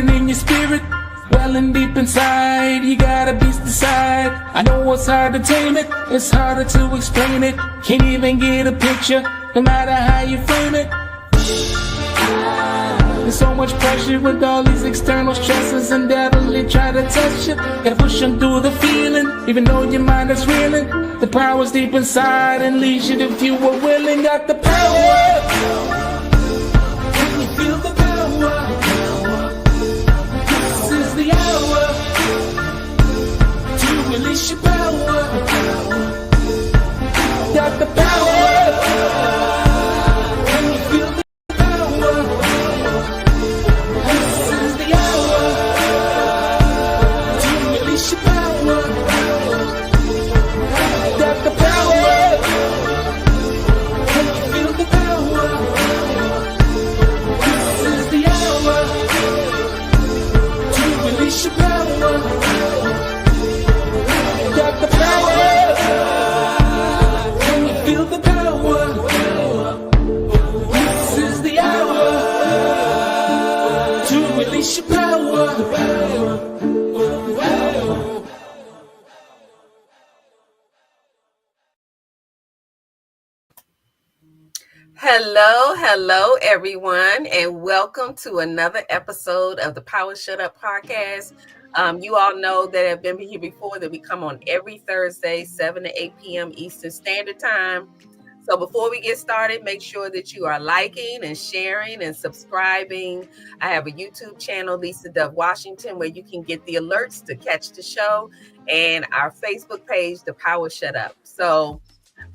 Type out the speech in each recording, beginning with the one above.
burning in your spirit, welling deep inside. You got a beast inside. I know it's hard to tame it, it's harder to explain it. Can't even get a picture, no matter how you frame it. There's so much pressure with all these external stresses, and undoubtedly try to test you. Gotta push them through the feeling, even though your mind is reeling. The power's deep inside and leads you if you were willing. Got the power. Can you feel the power? This is the hour to release your power. Got the power. Can you feel the power? This is the hour to release your power. Got the power. Can you feel the power? This is the hour to release your power. Got the power. Can you feel the power? This is the hour to release your power. Hello, everyone, and welcome to another episode of the Power Shut Up podcast. You all know that have been here before that we come on every Thursday, 7 to 8 p.m. Eastern Standard Time. So before we get started, make sure that you are liking and sharing and subscribing. I have a YouTube channel, Lisa Dove Washington, where you can get the alerts to catch the show, and our Facebook page, The Power Shut Up. So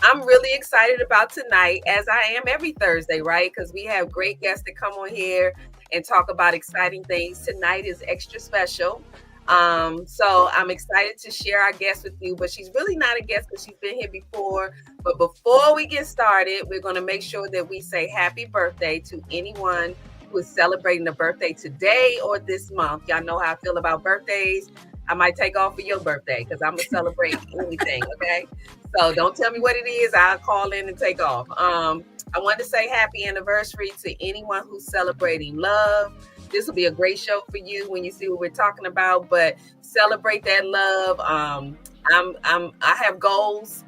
I'm really excited about tonight, as I am every Thursday, right? Because we have great guests that come on here and talk about exciting things. Tonight is extra special. So I'm excited to share our guest with you, but she's really not a guest because she's been here before. But before we get started, we're going to make sure that we say happy birthday to anyone who is celebrating a birthday today or this month. Y'all know how I feel about birthdays. I might take off for your birthday because I'm going to celebrate anything, okay? So don't tell me what it is. I'll call in and take off. I want to say happy anniversary to anyone who's celebrating love. This will be a great show for you when you see what we're talking about, but celebrate that love. I have goals.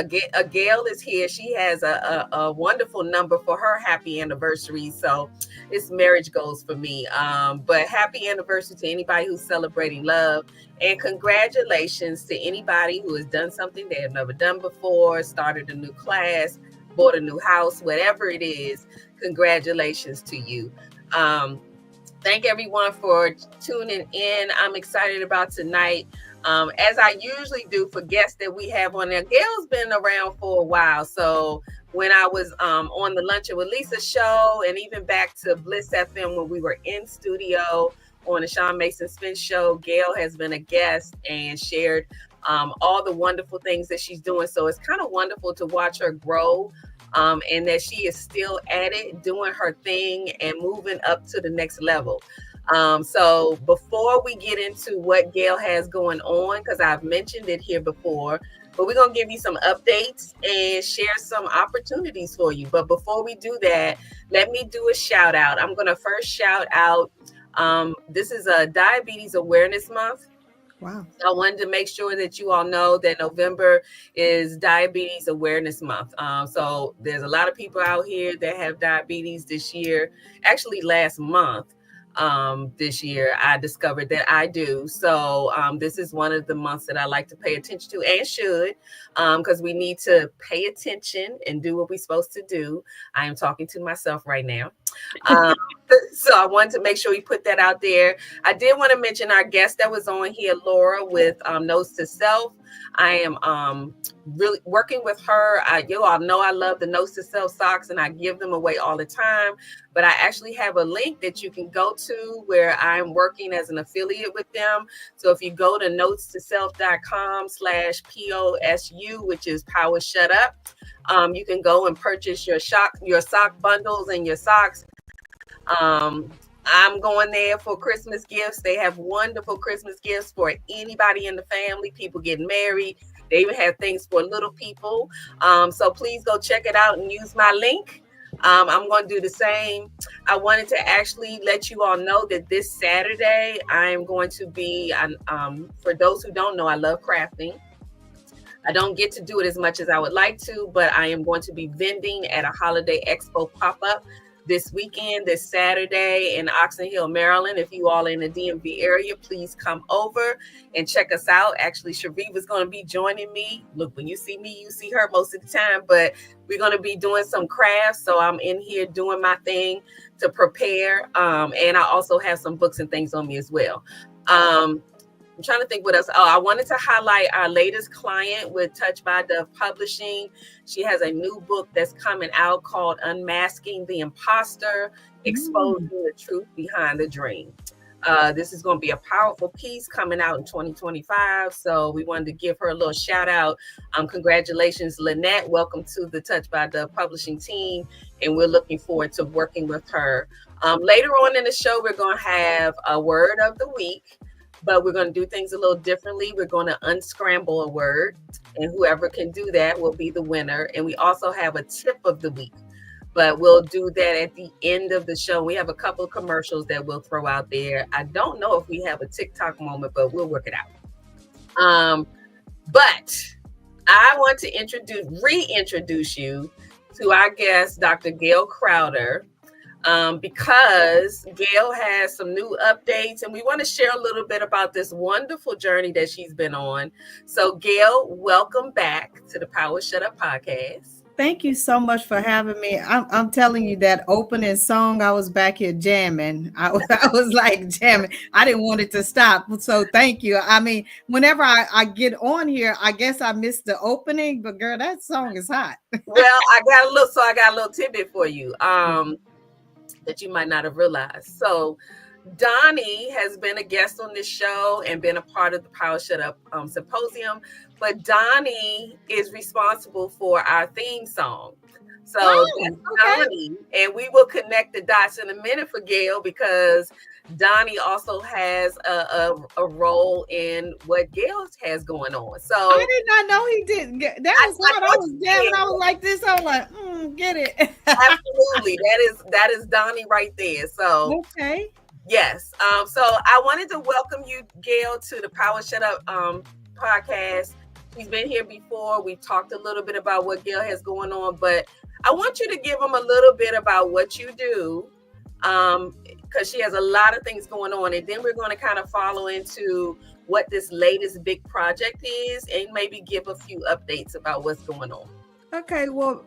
Gail is here. She has a wonderful number for her happy anniversary. So it's marriage goals for me. But happy anniversary to anybody who's celebrating love, and congratulations to anybody who has done something they have never done before, started a new class, bought a new house, whatever it is. Congratulations to you. Thank everyone for tuning in. I'm excited about tonight. As I usually do for guests that we have on there, Gail's been around for a while. So when I was on the Luncheon with Lisa show, and even back to Bliss FM when we were in studio on the Sean Mason Smith show, Gail has been a guest and shared all the wonderful things that she's doing. So it's kind of wonderful to watch her grow. And that she is still at it, doing her thing and moving up to the next level. So before we get into what Gail has going on, because I've mentioned it here before, but we're going to give you some updates and share some opportunities for you. But before we do that, let me do a shout out. I'm going to first shout out. This is a Diabetes Awareness Month. Wow. I wanted to make sure that you all know that November is Diabetes Awareness Month. So there's a lot of people out here that have diabetes this year. Actually, last month, this year, I discovered that I do. So this is one of the months that I like to pay attention to, and should, because we need to pay attention and do what we're supposed to do. I am talking to myself right now. So I wanted to make sure we put that out there. I did want to mention our guest that was on here, Laura, with Notes to Self. I am really working with her. You all know I love the Notes to Self socks, and I give them away all the time. But I actually have a link that you can go to where I'm working as an affiliate with them. So if you go to notestoself.com/POSU, which is Power Shut Up, you can go and purchase your sock bundles and your socks. I'm going there for Christmas gifts. They have wonderful Christmas gifts for anybody in the family, people getting married. They even have things for little people. So please go check it out and use my link. I'm going to do the same. I wanted to actually let you all know that this Saturday I am going to be, for those who don't know, I love crafting. I don't get to do it as much as I would like to, but I am going to be vending at a Holiday Expo pop-up this weekend, this Saturday in Oxon Hill, Maryland. If you all are in the DMV area, please come over and check us out. Actually, Sharif is going to be joining me. Look, when you see me, you see her most of the time, but we're going to be doing some crafts. So I'm in here doing my thing to prepare. And I also have some books and things on me as well. I'm trying to think what else. Oh, I wanted to highlight our latest client with Touch by Dove Publishing. She has a new book that's coming out called Unmasking the Imposter, Exposing the Truth Behind the Dream. This is going to be a powerful piece coming out in 2025. So we wanted to give her a little shout out. Congratulations, Lynette. Welcome to the Touch by Dove Publishing team. And we're looking forward to working with her. Later on in the show, we're going to have a word of the week. But we're going to do things a little differently. We're going to unscramble a word, and whoever can do that will be the winner. And we also have a tip of the week, but we'll do that at the end of the show. We have a couple of commercials that we'll throw out there. I don't know if we have a TikTok moment, but we'll work it out. But I want to reintroduce you to our guest, Dr. Gail Crowder. Because Gail has some new updates and we want to share a little bit about this wonderful journey that she's been on. So Gail, welcome back to the Power Shut Up podcast. Thank you so much for having me. I'm telling you, that opening song, I was back here jamming. I was like jamming. I didn't want it to stop. So thank you. I mean, whenever I get on here, I guess I missed the opening, but girl, that song is hot. Well, I got a little tidbit for you. That you might not have realized. So Donnie has been a guest on this show and been a part of the Power Shut Up symposium, but Donnie is responsible for our theme song. So that's Donnie, and we will connect the dots in a minute for Gail because Donnie also has a role in what Gail has going on. So I did not know he did. That was hot. I was jamming. I was like this. I was like, get it. Absolutely. That is Donnie right there. So okay. Yes. So I wanted to welcome you, Gail, to the Power Shut Up podcast. She's been here before. We talked a little bit about what Gail has going on, but I want you to give them a little bit about what you do. Because she has a lot of things going on, and then we're going to kind of follow into what this latest big project is and maybe give a few updates about what's going on. Okay, well,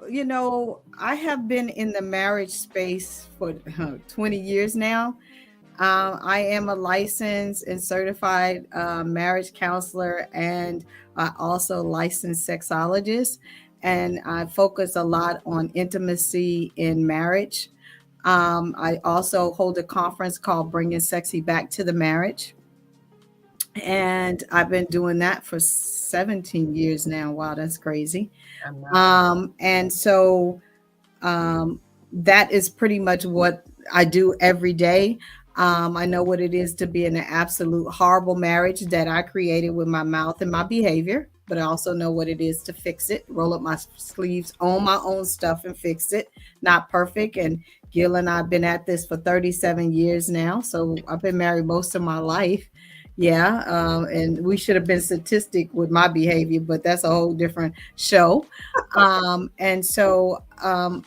I have been in the marriage space for 20 years now. I am a licensed and certified marriage counselor, and I also licensed sexologist, and I focus a lot on intimacy in marriage. I also hold a conference called Bringing Sexy Back to the Marriage. And I've been doing that for 17 years now. Wow, that's crazy. And so that is pretty much what I do every day. I know what it is to be in an absolute horrible marriage that I created with my mouth and my behavior, but I also know what it is to fix it, roll up my sleeves, own my own stuff and fix it. Not perfect. And Gail and I have been at this for 37 years now. So I've been married most of my life. Yeah. And we should have been statistic with my behavior, but that's a whole different show. And so,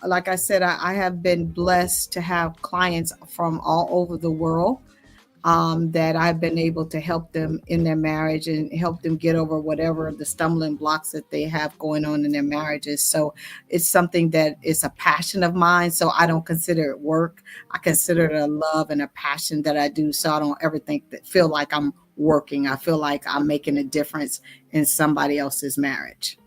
like I said, I have been blessed to have clients from all over the world that I've been able to help them in their marriage and help them get over whatever the stumbling blocks that they have going on in their marriages. So it's something that is a passion of mine. So I don't consider it work. I consider it a love and a passion that I do. So I don't ever feel like I'm working. I feel like I'm making a difference in somebody else's marriage.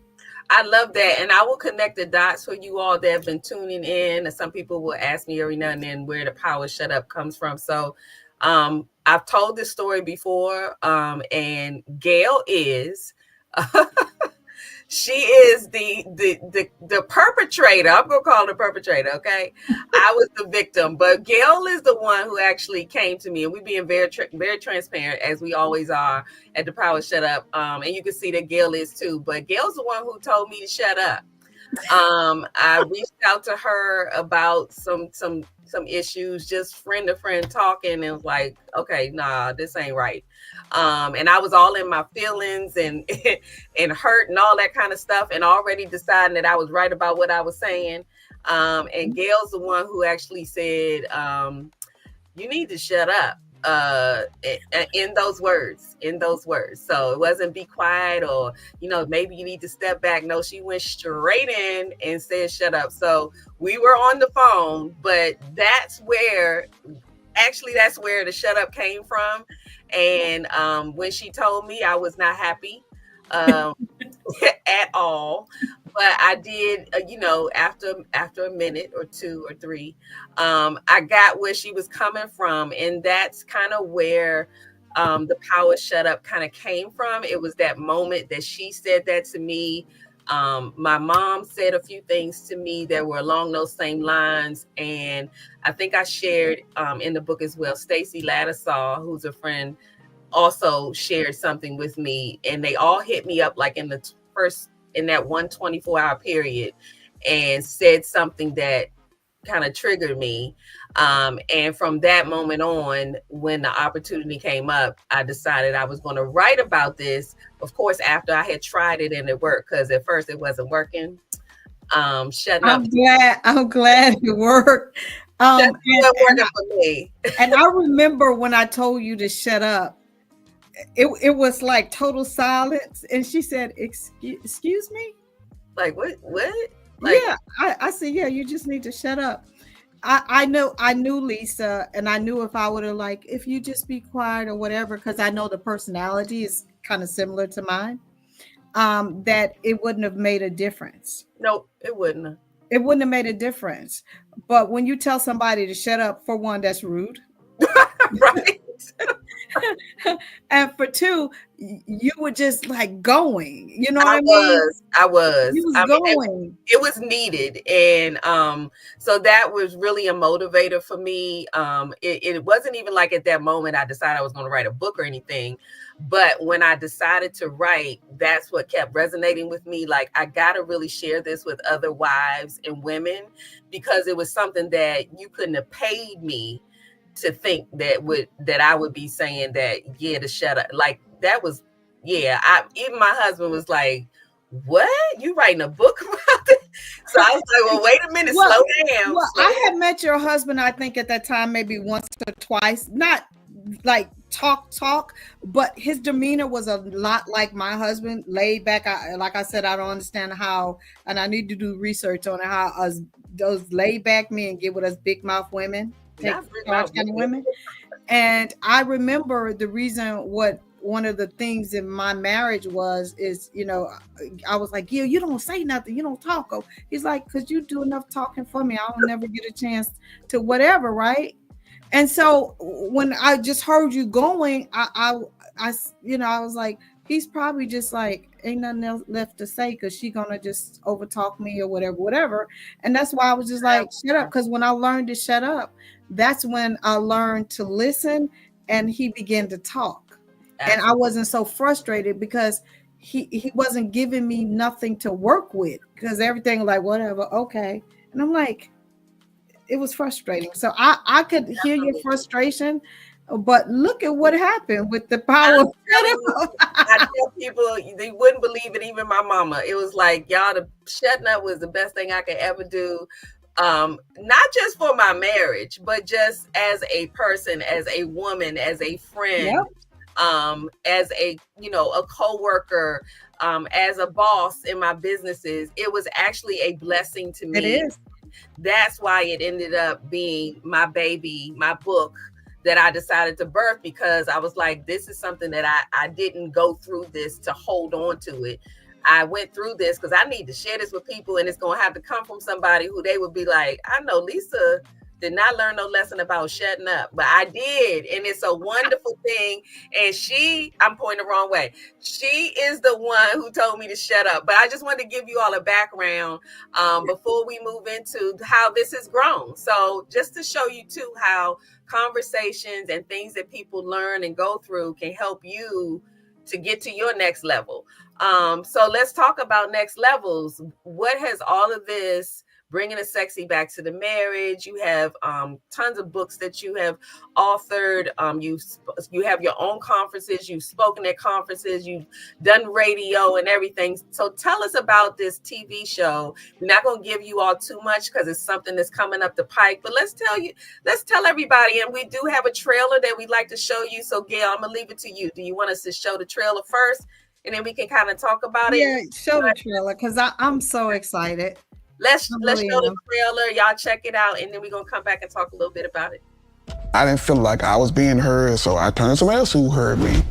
I love that. And I will connect the dots for you all that have been tuning in. And some people will ask me every now and then where the Power Shut Up comes from. So I've told this story before, and Gail is, she is the perpetrator. I'm going to call her the perpetrator, okay? I was the victim, but Gail is the one who actually came to me, and we're being very, very transparent, as we always are at the Power Shut Up. And you can see that Gail is too, but Gail's the one who told me to shut up. I reached out to her about some issues, just friend to friend talking, and was like, okay, nah, this ain't right. And I was all in my feelings and and hurt and all that kind of stuff, and already deciding that I was right about what I was saying. And Gail's the one who actually said, you need to shut up, in those words. So it wasn't be quiet, or maybe you need to step back. No, she went straight in and said shut up. So we were on the phone, but that's where the shut up came from. And when she told me, I was not happy at all. But I did, after a minute or two or three, I got where she was coming from. And that's kind of where the power shut up kind of came from. It was that moment that she said that to me. My mom said a few things to me that were along those same lines. And I think I shared in the book as well, Stacy Lattisaw, who's a friend, also shared something with me, and they all hit me up like in that 124-hour period, and said something that kind of triggered me. And from that moment on, when the opportunity came up, I decided I was going to write about this. Of course, after I had tried it and it worked, because at first it wasn't working. Shutting up. I'm glad it worked. Working for me. And I remember when I told you to shut up, it was like total silence, and she said, excuse me, like what like, yeah, I said, yeah, you just need to shut up. I knew Lisa, and I knew if I would have, like, if you just be quiet or whatever, because I know the personality is kind of similar to mine, that it wouldn't have made a difference. Nope, it wouldn't have made a difference. But when you tell somebody to shut up, for one, that's rude. Right. And for two, you were just like going, you know what I mean? I was. You was going. It was needed. And so that was really a motivator for me. It wasn't even like at that moment I decided I was going to write a book or anything. But when I decided to write, that's what kept resonating with me. Like, I got to really share this with other wives and women, because it was something that you couldn't have paid me to think that I would be saying that, yeah, to shut up. Like, that was, yeah. Even my husband was like, what? You writing a book about it? So I was like, well, wait a minute, slow down. I had met your husband, I think at that time, maybe once or twice, not like talk, but his demeanor was a lot like my husband, laid back. Like I said, I don't understand how, and I need to do research on how those laid back men get with us big mouth women. Take charge kind of women. And I remember the reason one of the things in my marriage is, I was like, Gail, you don't say nothing, you don't talk. Oh, he's like, because you do enough talking for me, I'll never get a chance to whatever, right? And so when I just heard you going, I was like, he's probably just like, ain't nothing else left to say, because she's gonna just overtalk me or whatever. And that's why I was just like, shut up. Because when I learned to shut up, that's when I learned to listen, and he began to talk. Absolutely. And I wasn't so frustrated, because he wasn't giving me nothing to work with, because everything like, whatever, okay. And I'm like, it was frustrating. So I could hear your frustration, but look at what happened with the power. I tell people, they wouldn't believe it, even my mama. It was like, y'all, the shutting up was the best thing I could ever do. Not just for my marriage, but just as a person, as a woman, as a friend, yep. As a co-worker, as a boss in my businesses. It was actually a blessing to me. It is. That's why it ended up being my baby, my book that I decided to birth, because I was like, this is something that I didn't go through this to hold on to it. I went through this because I need to share this with people, and it's going to have to come from somebody who they would be like, I know Lisa did not learn no lesson about shutting up, but I did. And it's a wonderful thing. And I'm pointing the wrong way. She is the one who told me to shut up. But I just wanted to give you all a background before we move into how this has grown. So just to show you too, how conversations and things that people learn and go through can help you to get to your next level. So let's talk about next levels. What has all of this bringing the sexy back to the marriage? You have tons of books that you have authored. You have your own conferences. You've spoken at conferences. You've done radio and everything. So tell us about this TV show. We're not going to give you all too much because it's something that's coming up the pike. But let's tell everybody. And we do have a trailer that we'd like to show you. So Gail, I'm gonna leave it to you. Do you want us to show the trailer first, and then we can kind of talk about it? Yeah, show the trailer because I'm so excited. Let's show the trailer. Y'all check it out, and then we're gonna come back and talk a little bit about it. I didn't feel like I was being heard, so I turned to somebody else who heard me.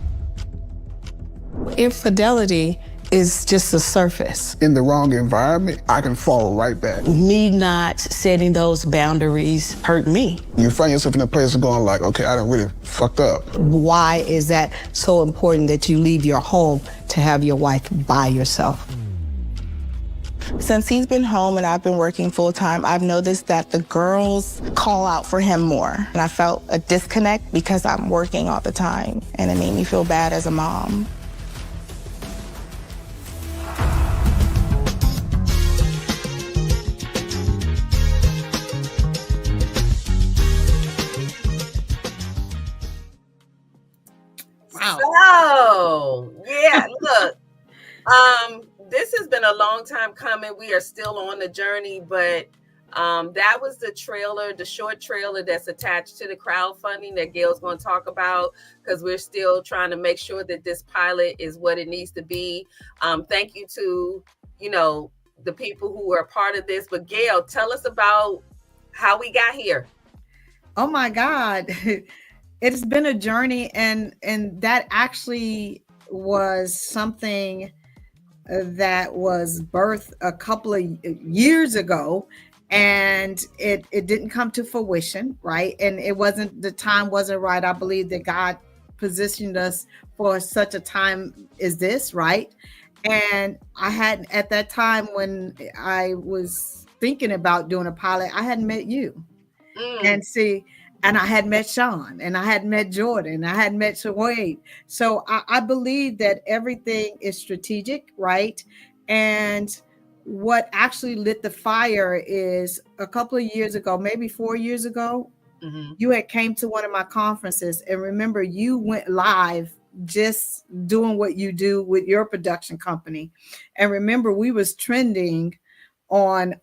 Infidelity is just the surface. In the wrong environment, I can fall right back. Me not setting those boundaries hurt me. You find yourself in a place of going like, okay, I done really fucked up. Why is that so important that you leave your home to have your wife by yourself? Since he's been home and I've been working full-time, I've noticed that the girls call out for him more. And I felt a disconnect because I'm working all the time, and it made me feel bad as a mom. Wow. So, yeah, look, this has been a long time coming. We are still on the journey, but that was the trailer, the short trailer that's attached to the crowdfunding that Gail's going to talk about, because we're still trying to make sure that this pilot is what it needs to be. Thank you to, the people who were a part of this. But Gail, tell us about how we got here. Oh my God. It's been a journey, and that actually was something that was birthed a couple of years ago, and it didn't come to fruition, right? And the time wasn't right. I believe that God positioned us for such a time as this, right? And I had, at that time when I was thinking about doing a pilot, I hadn't met you. And I had met Sean, and I had met Jordan, I had met Wade. So I believe that everything is strategic, right? And what actually lit the fire is a couple of years ago, maybe 4 years ago, you had came to one of my conferences, and remember, you went live just doing what you do with your production company. And remember, we was trending on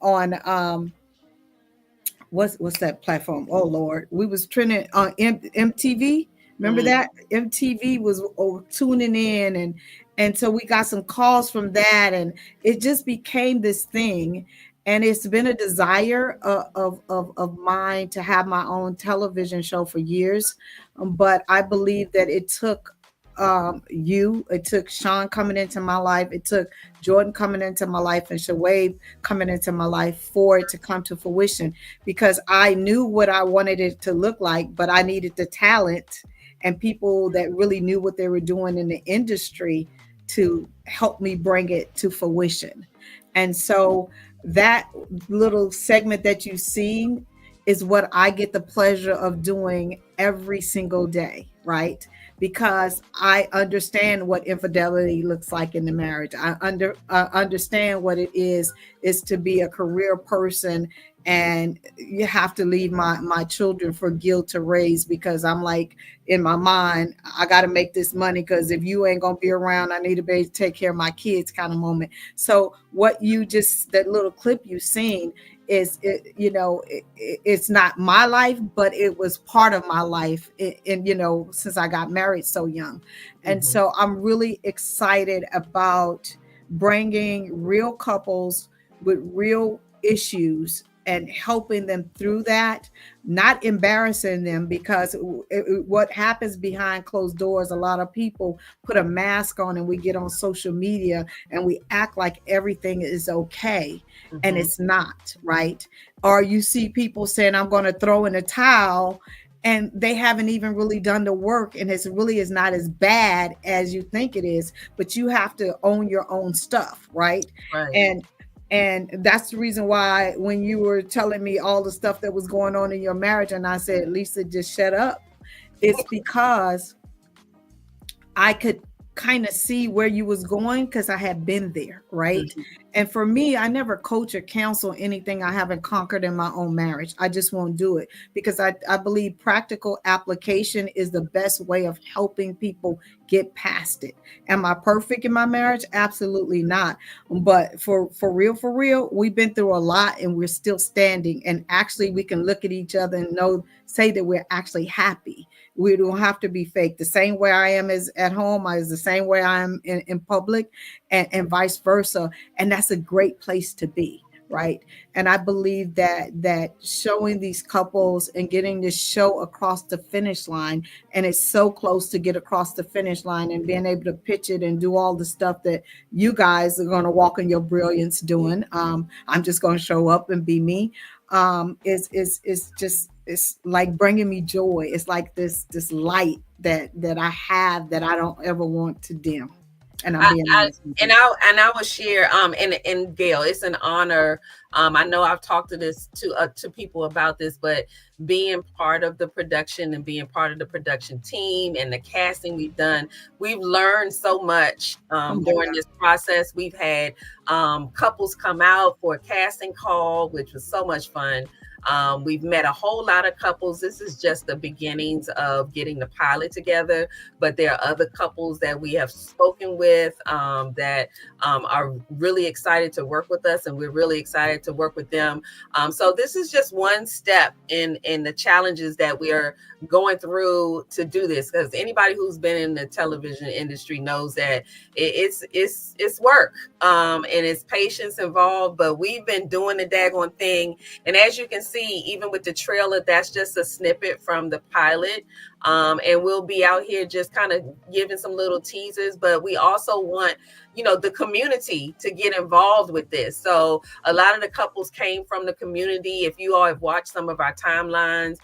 what's that platform? Oh Lord, we was trending on MTV. Remember that MTV was tuning in, and so we got some calls from that, and it just became this thing. And it's been a desire of mine to have my own television show for years, but I believe that it took it took Sean coming into my life, it took Jordan coming into my life, and Shawade coming into my life for it to come to fruition, because I knew what I wanted it to look like, but I needed the talent and people that really knew what they were doing in the industry to help me bring it to fruition. And so that little segment that you've seen is what I get the pleasure of doing every single day, right? Because I understand what infidelity looks like in the marriage. I understand what it is to be a career person, and you have to leave my children for Gil to raise, because I'm like, in my mind, I got to make this money, because if you ain't going to be around, I need to be able to take care of my kids kind of moment. So what that little clip you seen is, it's not my life, but it was part of my life, since I got married so young. And so I'm really excited about bringing real couples with real issues and helping them through that, not embarrassing them, because what happens behind closed doors, a lot of people put a mask on, and we get on social media and we act like everything is okay, and it's not, right? Or you see people saying, I'm going to throw in a towel, and they haven't even really done the work, and it really is not as bad as you think it is, but you have to own your own stuff, right? And that's the reason why when you were telling me all the stuff that was going on in your marriage, and I said, Lisa, just shut up, it's because I could kind of see where you was going because I had been there, right? Mhm. And for me, I never coach or counsel anything I haven't conquered in my own marriage. I just won't do it because I believe practical application is the best way of helping people get past it. Am I perfect in my marriage? Absolutely not. But for real, we've been through a lot and we're still standing. And actually, we can look at each other and say that we're actually happy. We don't have to be fake. The same way I am as at home is the same way I am in public, and vice versa. And that's a great place to be, right? And I believe that showing these couples and getting this show across the finish line, and it's so close to get across the finish line, and being able to pitch it and do all the stuff that you guys are going to walk in your brilliance doing. I'm just going to show up and be me. Is just, it's like bringing me joy. It's like this light that I have that I don't ever want to dim. And I'm being honest with you. I will share and Gail, it's an honor. I know I've talked to this to people about this, but being part of the production and being part of the production team and the casting we've done, we've learned so much during this process. We've had couples come out for a casting call, which was so much fun. We've met a whole lot of couples. This is just the beginnings of getting the pilot together, but there are other couples that we have spoken with that are really excited to work with us, and we're really excited to work with them. So this is just one step in the challenges that we are going through to do this, because anybody who's been in the television industry knows that it's work and it's patience involved, but we've been doing the daggone thing. And as you can see, even with the trailer, that's just a snippet from the pilot. And we'll be out here just kind of giving some little teasers, but we also want, the community to get involved with this. So a lot of the couples came from the community. If you all have watched some of our timelines,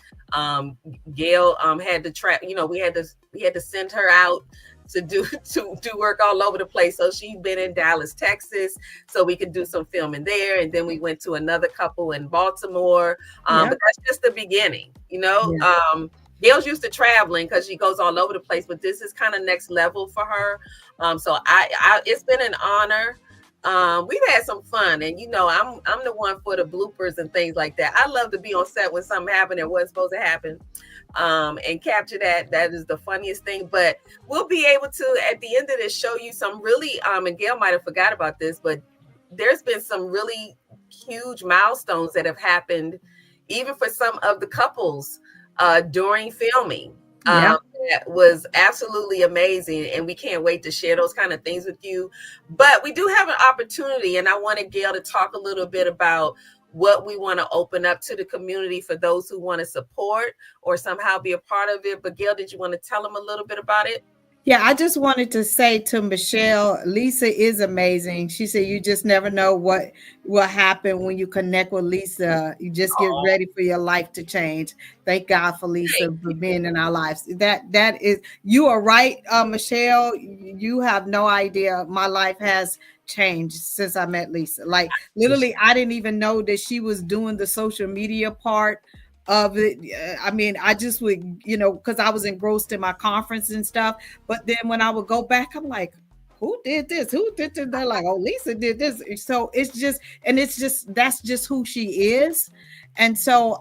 Gail had to we had to send her out to do work all over the place. So she's been in Dallas, Texas, so we could do some filming there. And then we went to another couple in Baltimore. But that's just the beginning, Gail's used to traveling because she goes all over the place, but this is kind of next level for her. So I it's been an honor. We've had some fun, and I'm the one for the bloopers and things like that. I love to be on set when something happened that wasn't supposed to happen, and capture that. That is the funniest thing. But we'll be able to, at the end of this, show you some really, and Gail might have forgot about this, but there's been some really huge milestones that have happened, even for some of the couples during filming. That was absolutely amazing, and we can't wait to share those kind of things with you. But we do have an opportunity, and I wanted Gail to talk a little bit about what we want to open up to the community for those who want to support or somehow be a part of it. But Gail, did you want to tell them a little bit about it? Yeah, I just wanted to say to Michelle, Lisa is amazing. She said, you just never know what will happen when you connect with Lisa. You just get ready for your life to change. Thank God for Lisa for being in our lives. That is, you are right, Michelle. You have no idea. My life has changed since I met Lisa. Like literally, I didn't even know that she was doing the social media part of it. I mean, I just would, because I was engrossed in my conference and stuff. But then when I would go back, I'm like, who did this? Who did this? They're like, oh, Lisa did this. So that's just who she is. And so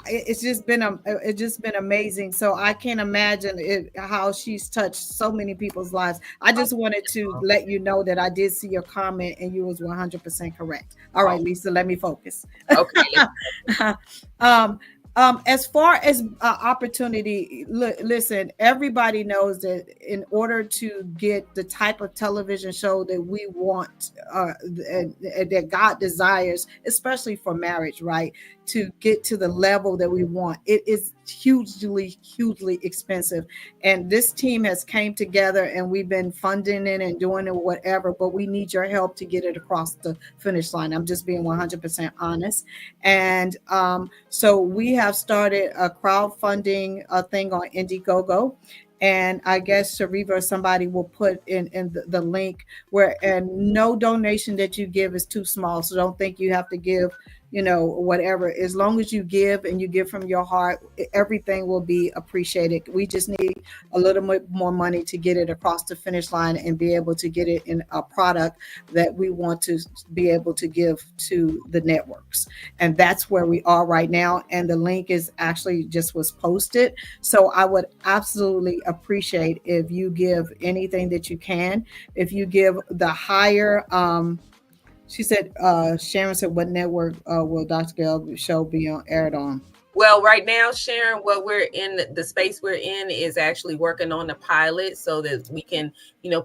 it's just been amazing. So I can't imagine how she's touched so many people's lives. I just wanted to let you know that I did see your comment and you was 100% correct. All right, Lisa, let me focus. Okay. As far as opportunity, listen, everybody knows that in order to get the type of television show that we want, that God desires, especially for marriage, right? To get to the level that we want, it is hugely expensive. And this team has came together and we've been funding it and doing it, whatever, but we need your help to get it across the finish line. I'm just being 100% honest. And so we have started a crowdfunding thing on Indiegogo. And I guess Shariva or somebody will put in the link and no donation that you give is too small. So don't think you have to give, whatever. As long as you give and you give from your heart, everything will be appreciated. We just need a little bit more money to get it across the finish line and be able to get it in a product that we want to be able to give to the networks. And that's where we are right now. And the link is actually just was posted. So I would absolutely appreciate if you give anything that you can. If you give the higher, she said, Sharon said, what network will Dr. Gail show be aired on? Well, right now, Sharon, what we're in, the space we're in is actually working on the pilot so that we can,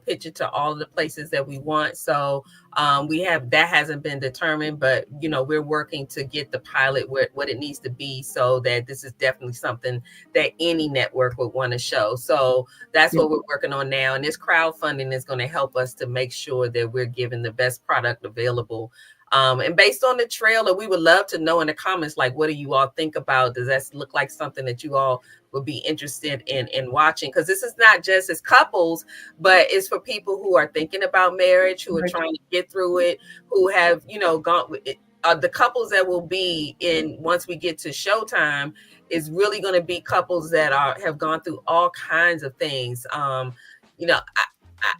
pitch it to all of the places that we want. So that hasn't been determined, but, we're working to get the pilot what it needs to be so that this is definitely something that any network would want to show. So that's what we're working on now. And this crowdfunding is going to help us to make sure that we're giving the best product available. And based on the trailer, we would love to know in the comments, like, what do you all think about? Does that look like something that you all would be interested in watching? Because this is not just as couples, but it's for people who are thinking about marriage, who are trying to get through it, who have, gone with it. The couples that will be in once we get to Showtime is really going to be couples that have gone through all kinds of things.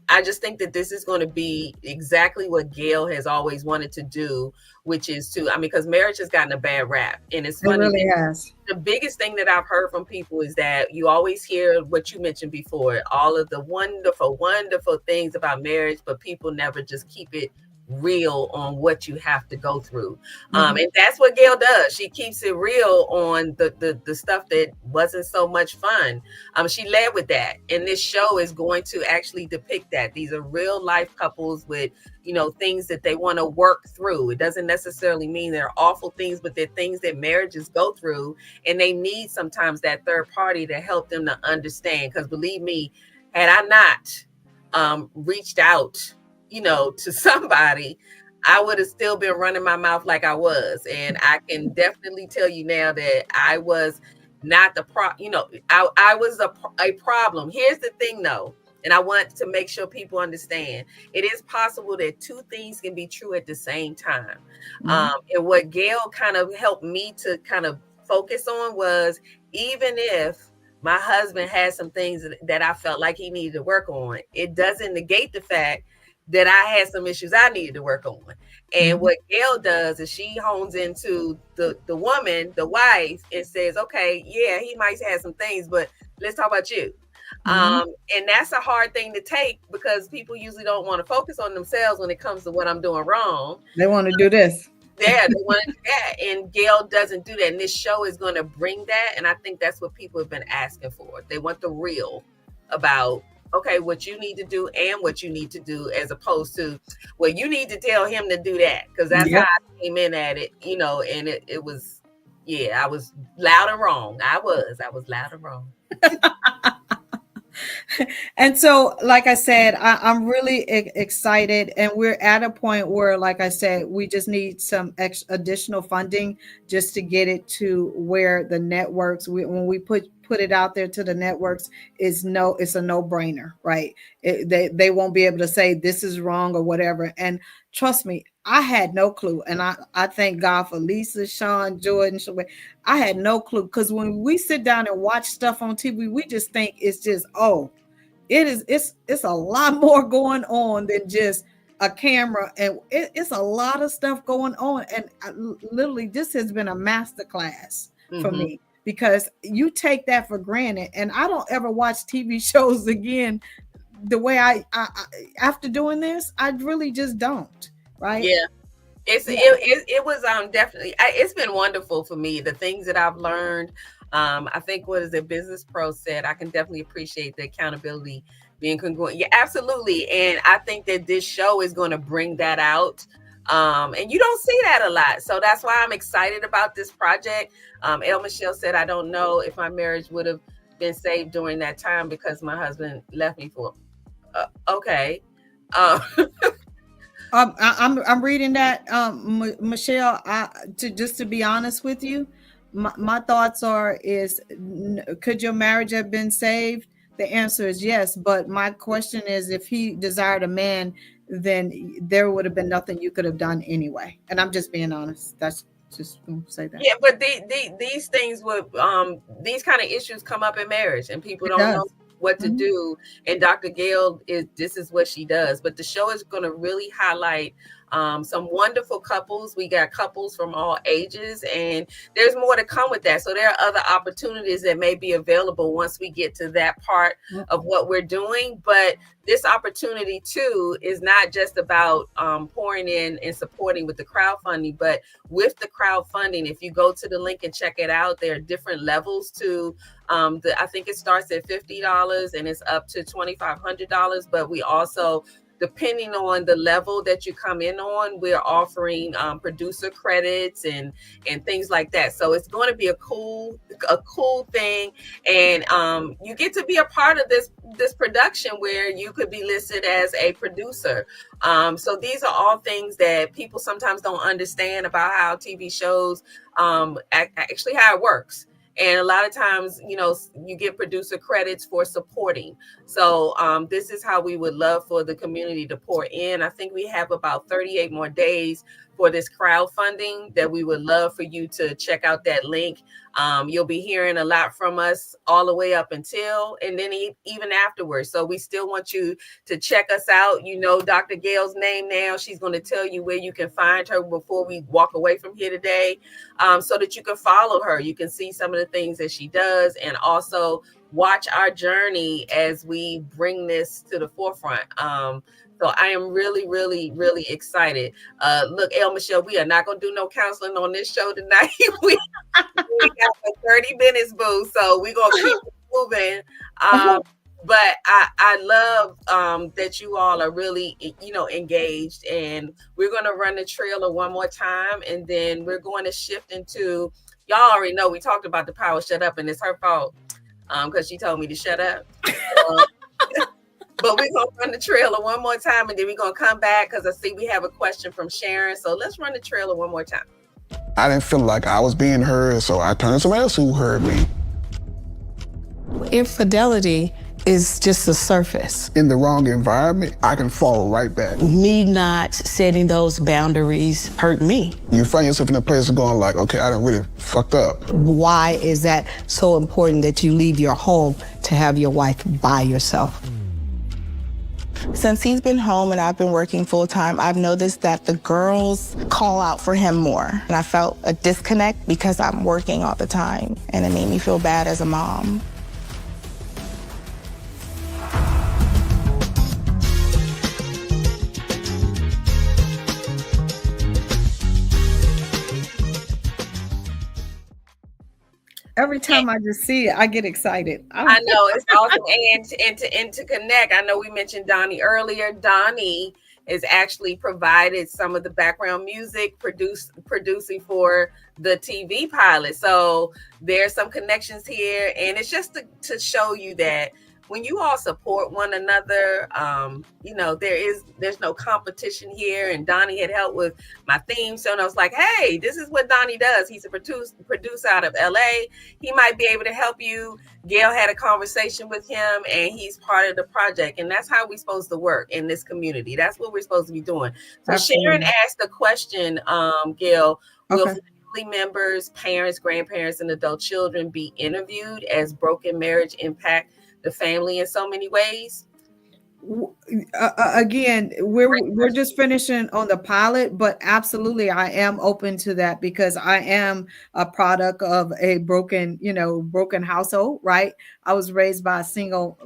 I just think that this is going to be exactly what Gail has always wanted to do, which is because marriage has gotten a bad rap. And it's funny. It really has. The biggest thing that I've heard from people is that you always hear what you mentioned before, all of the wonderful, wonderful things about marriage, but people never just keep it real on what you have to go through. And that's what Gail does. She keeps it real on the stuff that wasn't so much fun. She led with that, and this show is going to actually depict that. These are real life couples with things that they want to work through. It doesn't necessarily mean they're awful things, but they're things that marriages go through, and they need sometimes that third party to help them to understand. Because believe me, had I not reached out to somebody, I would have still been running my mouth like I was. And I can definitely tell you now that I was not I was a problem. Here's the thing though, and I want to make sure people understand, it is possible that two things can be true at the same time. And what Gail kind of helped me to kind of focus on was, even if my husband had some things that I felt like he needed to work on, it doesn't negate the fact that I had some issues I needed to work on. And what Gail does is she hones into the woman, the wife, and says, okay, yeah, he might have some things, but let's talk about you. And that's a hard thing to take, because people usually don't want to focus on themselves when it comes to what I'm doing wrong. They want to do this. Yeah, they want to do that. And Gail doesn't do that. And this show is going to bring that. And I think that's what people have been asking for. They want the real about, okay, what you need to do and what you need to do, as opposed to, well, you need to tell him to do that. Because that's how I came in at it, and it was, I was loud and wrong. I was loud and wrong. And so, like I said, I'm really excited, and we're at a point where, like I said, we just need some additional funding just to get it to where the networks, when we put it out there to the networks, it's a no-brainer, right? They won't be able to say this is wrong or whatever. And trust me, I had no clue. And I thank God for Lisa, Sean, Jordan. I had no clue, because when we sit down and watch stuff on TV, we just think it's just, it's a lot more going on than just a camera, and it's a lot of stuff going on. And literally, this has been a masterclass for me, because you take that for granted. And I don't ever watch TV shows again the way I after doing this. I really just don't. Right? Yeah. It was definitely, it's been wonderful for me. The things that I've learned. I think what is it, Business Pro said, I can definitely appreciate the accountability being congruent. Yeah, absolutely. And I think that this show is going to bring that out. And you don't see that a lot. So that's why I'm excited about this project. El Michelle said, I don't know if my marriage would have been saved during that time because my husband left me for okay. I'm reading that, Michelle. To be honest with you, my thoughts is could your marriage have been saved? The answer is yes. But my question is, if he desired a man, then there would have been nothing you could have done anyway. And I'm just being honest. That's just gonna say that. Yeah, but these things would these kind of issues come up in marriage, and people It don't know does. what to Mhm. do. And Dr. Gail this is what she does. But the show is going to really highlight some wonderful couples. We got couples from all ages, and there's more to come with that. So there are other opportunities that may be available once we get to that part of what we're doing. But this opportunity too is not just about pouring in and supporting with the crowdfunding, but with the crowdfunding, if you go to the link and check it out, there are different levels to I think it starts at $50 and it's up to $2,500. But we also, depending on the level that you come in on, we're offering producer credits and things like that. So it's going to be a cool thing, and you get to be a part of this production where you could be listed as a producer. So these are all things that people sometimes don't understand about how TV shows actually how it works. And a lot of times, you get producer credits for supporting. So this is how we would love for the community to pour in. I think we have about 38 more days for this crowdfunding that we would love for you to check out that link. You'll be hearing a lot from us all the way up until, and then even afterwards. So we still want you to check us out. You know Dr. Gail's name now. She's going to tell you where you can find her before we walk away from here today, so that you can follow her. You can see some of the things that she does, and also watch our journey as we bring this to the forefront. So I am really, really, really excited. Look, El Michelle, we are not going to do no counseling on this show tonight. we got 30 minutes, boo. So we're going to keep moving. But I love that you all are really, engaged. And we're going to run the trailer one more time. And then we're going to shift into, y'all already know we talked about the power shut up, and it's her fault because she told me to shut up. But we're going to run the trailer one more time, and then we're going to come back because I see we have a question from Sharon. So let's run the trailer one more time. I didn't feel like I was being heard, so I turned to somebody else who heard me. Infidelity is just the surface. In the wrong environment, I can fall right back. Me not setting those boundaries hurt me. You find yourself in a place of going like, okay, I done really fucked up. Why is that so important that you leave your home to have your wife by yourself? Since he's been home and I've been working full time, I've noticed that the girls call out for him more. And I felt a disconnect because I'm working all the time, and it made me feel bad as a mom. Every time I just see it, I get excited. I know, it's awesome. And to connect, I know we mentioned Donnie earlier. Donnie has actually provided some of the background music, producing for the TV pilot. So there's some connections here, and it's just to show you that when you all support one another, there's no competition here. And Donnie had helped with my theme song. I was like, hey, this is what Donnie does. He's a producer out of LA. He might be able to help you. Gail had a conversation with him, and he's part of the project. And that's how we're supposed to work in this community. That's what we're supposed to be doing. So Absolutely. Sharon asked a question, Gail, will Okay. family members, parents, grandparents, and adult children be interviewed as broken marriage impact the family in so many ways? Again, we're just finishing on the pilot, but absolutely I am open to that because I am a product of a broken household, right? I was raised by a single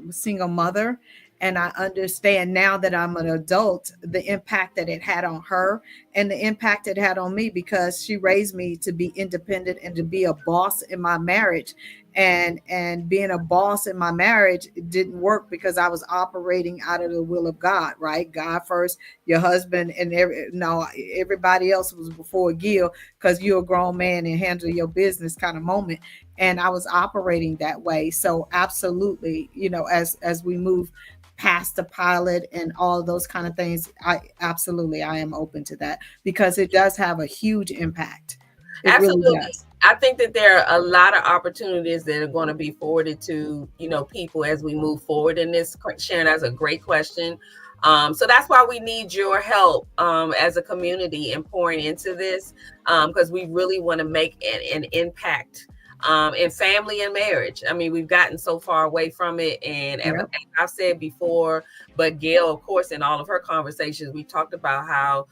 mother, and I understand now that I'm an adult the impact that it had on her and the impact it had on me, because she raised me to be independent and to be a boss in my marriage. And being a boss in my marriage didn't work because I was operating out of the will of God, right? God first, your husband, and everybody else was before Gail, because you're a grown man and handle your business kind of moment. And I was operating that way. So absolutely, as we move past the pilot and all of those kind of things, I am open to that because it does have a huge impact. It Absolutely. really does. I think that there are a lot of opportunities that are going to be forwarded to, people as we move forward in this. Sharon, that's a great question. So that's why we need your help as a community in pouring into this, because we really want to make an impact in family and marriage. I mean, we've gotten so far away from it. And as Yep. I've said before, but Gail, of course, in all of her conversations, we talked about how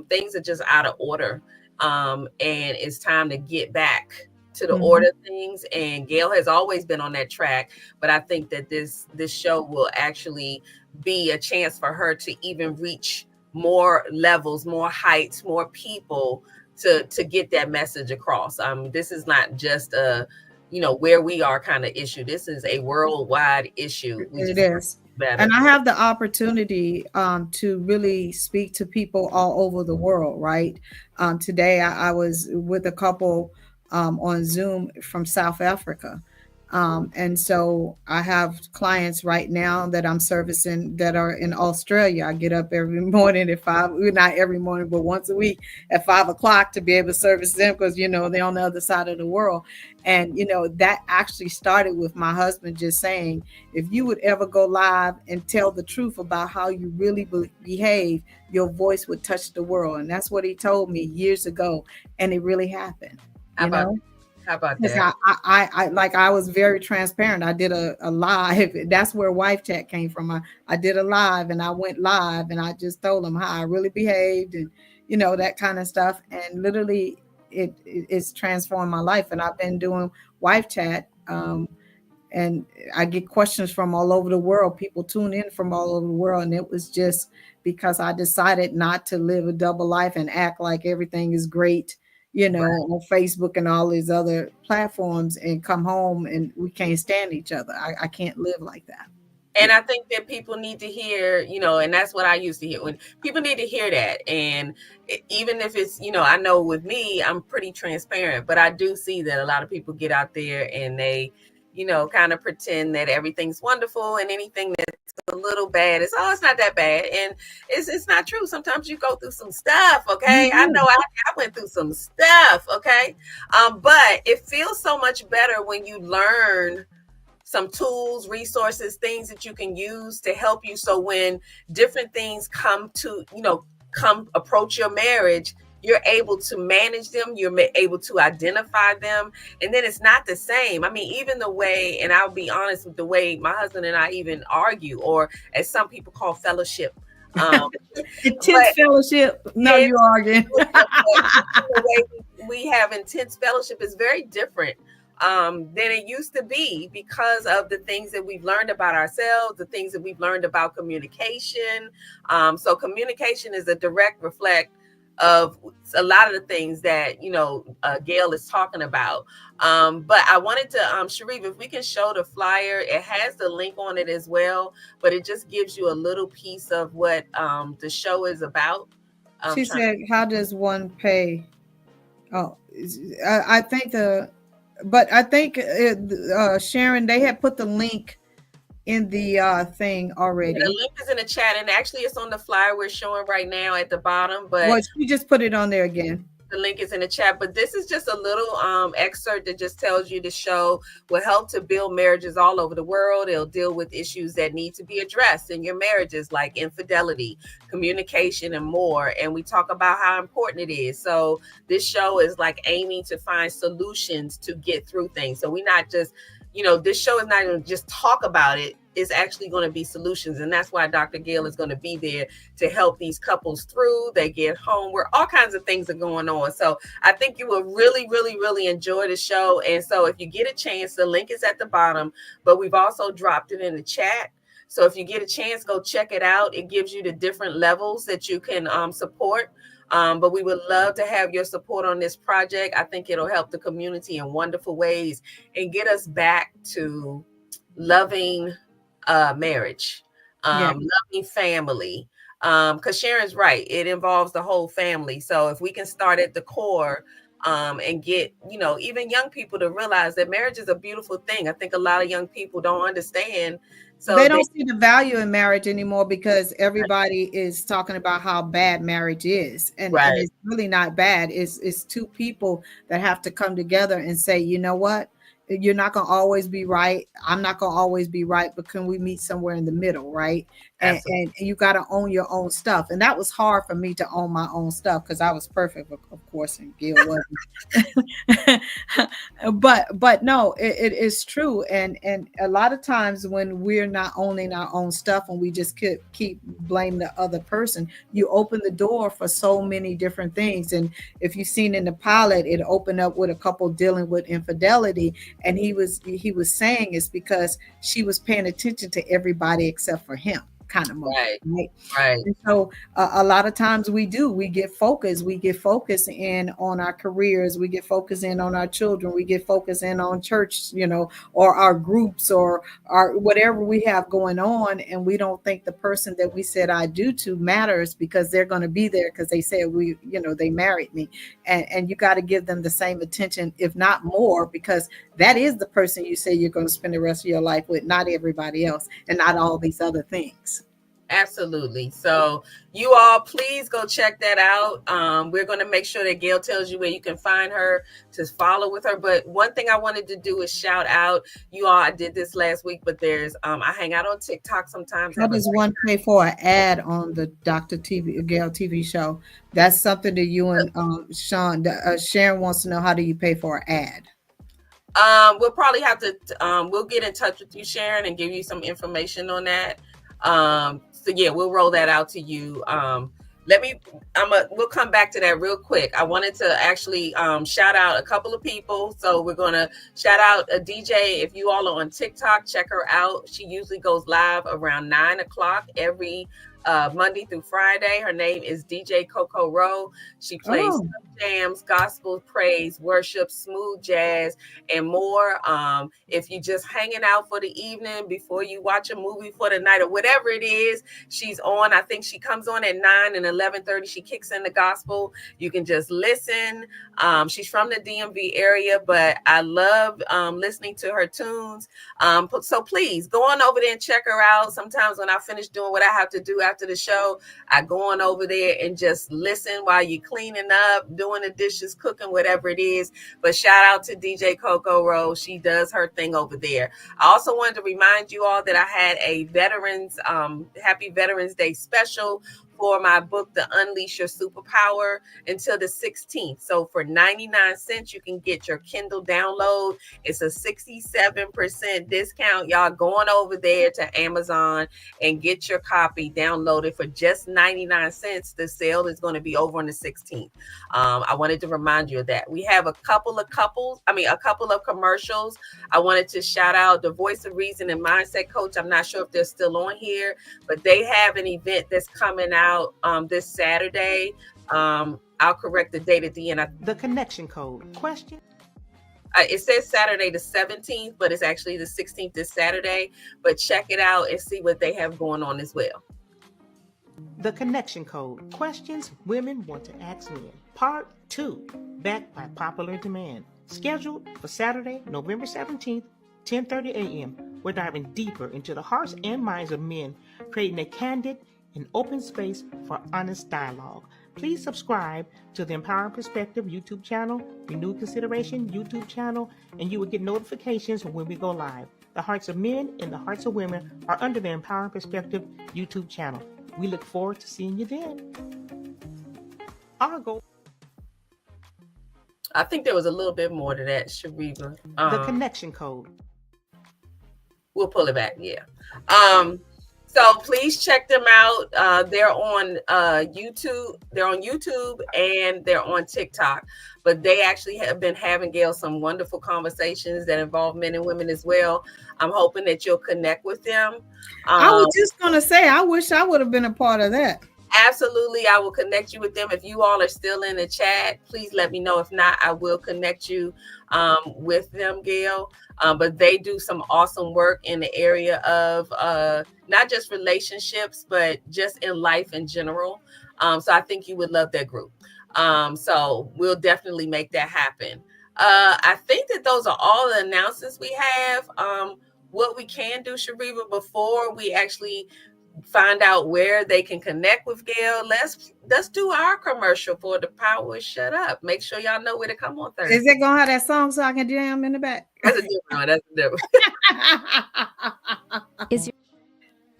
things are just out of order. And it's time to get back to the order of things. And Gail has always been on that track. But I think that this show will actually be a chance for her to even reach more levels, more heights, more people to get that message across. This is not just a, where we are kind of issue. This is a worldwide issue. We It just is. better. And I have the opportunity to really speak to people all over the world, right? Today I was with a couple on Zoom from South Africa. And so I have clients right now that I'm servicing that are in Australia. I get up every morning at 5, not every morning, but once a week at 5 o'clock to be able to service them because, they're on the other side of the world. And, that actually started with my husband just saying, if you would ever go live and tell the truth about how you really behave, your voice would touch the world. And that's what he told me years ago. And it really happened, How you about know? how about Because that? I was very transparent. I did a live. That's where Wife Chat came from. I did a live and I went live and I just told them how I really behaved and that kind of stuff. And literally it's transformed my life. And I've been doing Wife Chat. And I get questions from all over the world. People tune in from all over the world. And it was just because I decided not to live a double life and act like everything is great, on Facebook and all these other platforms and come home and we can't stand each other. I can't live like that. And I think that people need to hear, and that's what I used to hear, when people need to hear that. And even if it's, I know with me, I'm pretty transparent, but I do see that a lot of people get out there and they, kind of pretend that everything's wonderful and anything that's a little bad is, it's not that bad. And it's not true. Sometimes you go through some stuff. Okay. I know I went through some stuff. Okay. But it feels so much better when you learn some tools, resources, things that you can use to help you. So when different things come approach your marriage, you're able to manage them. You're able to identify them. And then it's not the same. I mean, even the way, and I'll be honest with the way my husband and I even argue, or as some people call fellowship. Intense fellowship. No, you arguing. The way we have intense fellowship is very different than it used to be because of the things that we've learned about ourselves, the things that we've learned about communication. So communication is a direct reflect of a lot of the things that, Gail is talking about. But I wanted to, Sharif, if we can show the flyer, it has the link on it as well, but it just gives you a little piece of what the show is about. She said, how does one pay? Oh, I think Sharon, they had put the link in the thing already. The link is in the chat, and actually it's on the flyer we're showing right now at the bottom. But well, she just put it on there again. The link is in the chat, but this is just a little excerpt that just tells you the show will help to build marriages all over the world. It'll deal with issues that need to be addressed in your marriages, like infidelity, communication, and more. And we talk about how important it is. So this show is like aiming to find solutions to get through things. So we're not just, this show is not going to just talk about it. It's actually going to be solutions. And that's why Dr. Gail is going to be there to help these couples through. They get home where all kinds of things are going on. So I think you will really, really, really enjoy the show. And so if you get a chance, the link is at the bottom, but we've also dropped it in the chat. So if you get a chance, go check it out. It gives you the different levels that you can support. But we would love to have your support on this project. I think it'll help the community in wonderful ways and get us back to loving marriage, loving family. Because Sharon's right, it involves the whole family. So if we can start at the core and get, even young people to realize that marriage is a beautiful thing. I think a lot of young people don't understand. So they don't see the value in marriage anymore because everybody is talking about how bad marriage is. And it's really not bad. It's two people that have to come together and say, you know what? you're not going to always be right. I'm not going to always be right, but can we meet somewhere in the middle, right? And you got to own your own stuff. And that was hard for me to own my own stuff because I was perfect, of course, and Gail wasn't. but no, it is true. And a lot of times when we're not owning our own stuff and we just keep blaming the other person, you open the door for so many different things. And if you've seen in the pilot, it opened up with a couple dealing with infidelity, and he was saying it's because she was paying attention to everybody except for him, kind of moment, right? And so a lot of times we get focused in on our careers, we get focused in on our children, we get focused in on church, or our groups, or our whatever we have going on, and we don't think the person that we said I do to matters because they're going to be there because they said they married me, and you got to give them the same attention, if not more, because that is the person you say you're going to spend the rest of your life with, not everybody else, and not all these other things. Absolutely. So you all please go check that out. We're going to make sure that Gail tells you where you can find her to follow with her. But one thing I wanted to do is shout out you all. I did this last week, but there's I hang out on TikTok sometimes. How does one pay for an ad on the Dr. Gail TV show? That's something that you and Sharon wants to know. How do you pay for an ad? We'll probably have to we'll get in touch with you, Sharon, and give you some information on that. So yeah, we'll roll that out to you. We'll come back to that real quick. I wanted to actually shout out a couple of people. So we're going to shout out a DJ. If you all are on TikTok, check her out. She usually goes live around 9:00 every Monday through Friday. Her name is DJ Coco Rowe. She plays jams, gospel, praise, worship, smooth jazz, and more. If you're just hanging out for the evening before you watch a movie for the night or whatever it is, she's on. I think she comes on at 9 and 11:30. She kicks in the gospel. You can just listen. She's from the DMV area, but I love listening to her tunes. So please go on over there and check her out. Sometimes when I finish doing what I have to do after the show, I go on over there and just listen while you're cleaning up, doing the dishes, cooking, whatever it is. But shout out to DJ Coco Rowe. She does her thing over there. I also wanted to remind you all that I had a Happy Veterans Day special for my book, The Unleash Your Superpower, until the 16th. So for 99 cents, you can get your Kindle download. It's a 67% discount. Y'all going over there to Amazon and get your copy downloaded for just 99 cents. The sale is going to be over on the 16th. I wanted to remind you of that. We have a couple of commercials. I wanted to shout out the Voice of Reason and Mindset Coach. I'm not sure if they're still on here, but they have an event that's coming out this Saturday. I'll correct the date at the end. The connection code question. It says Saturday the 17th, but it's actually the 16th this Saturday. But check it out and see what they have going on as well. The connection code. Questions women want to ask men. Part 2. Backed by popular demand. Scheduled for Saturday, November 17th, 10:30 a.m. We're diving deeper into the hearts and minds of men, creating a candid and open space for honest dialogue. Please subscribe to the Empowering Perspective YouTube channel, Renewed Consideration YouTube channel, and you will get notifications when we go live. The hearts of men and the hearts of women are under the Empowering Perspective YouTube channel. We look forward to seeing you then. Our goal. I think there was a little bit more to that, Shariva. The connection code. We'll pull it back, yeah. So please check them out. They're on YouTube. They're on YouTube and they're on TikTok. But they actually have been having, Gail, some wonderful conversations that involve men and women as well. I'm hoping that you'll connect with them. I was just going to say, I wish I would have been a part of that. Absolutely. I will connect you with them. If you all are still in the chat, please let me know. If not, I will connect you with them, Gail. But they do some awesome work in the area of not just relationships, but just in life in general. So I think you would love that group. So we'll definitely make that happen. I think that those are all the announcements we have. What we can do, Shariva, before we actually find out where they can connect with Gail, let's do our commercial for the Power Shut Up. Make sure y'all know where to come on Thursday. Is it gonna have that song so I can jam in the back? That's a different one. That's a different one.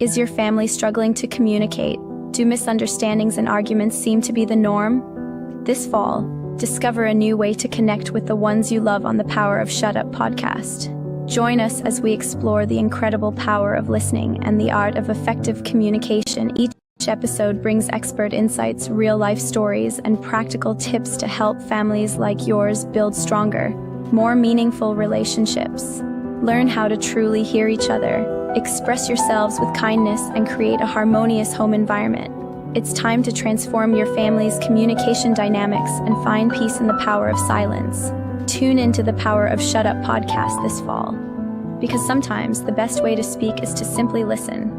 Is your family struggling to communicate? Do misunderstandings and arguments seem to be the norm? This fall, discover a new way to connect with the ones you love on the Power of Shut Up podcast. Join us as we explore the incredible power of listening and the art of effective communication. Each episode brings expert insights, real-life stories, and practical tips to help families like yours build stronger, more meaningful relationships. Learn how to truly hear each other, express yourselves with kindness, and create a harmonious home environment. It's time to transform your family's communication dynamics and find peace in the power of silence. Tune into the Power of Shut Up podcast this fall, because sometimes the best way to speak is to simply listen.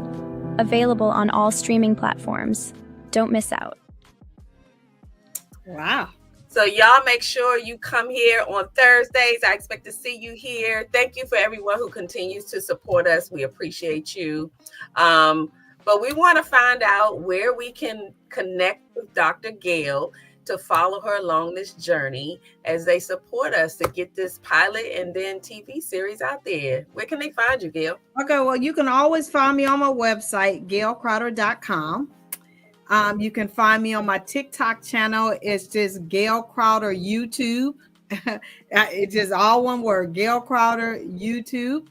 Available on all streaming platforms. Don't miss out. Wow. So y'all make sure you come here on Thursdays. I expect to see you here. Thank you for everyone who continues to support us. We appreciate you. But we want to find out where we can connect with Dr. Gail to follow her along this journey as they support us to get this pilot and then TV series out there. Where can they find you, Gail? Okay, well, you can always find me on my website, GailCrowder.com. You can find me on my TikTok channel. It's just Gail Crowder YouTube. It's just all one word, Gail Crowder YouTube.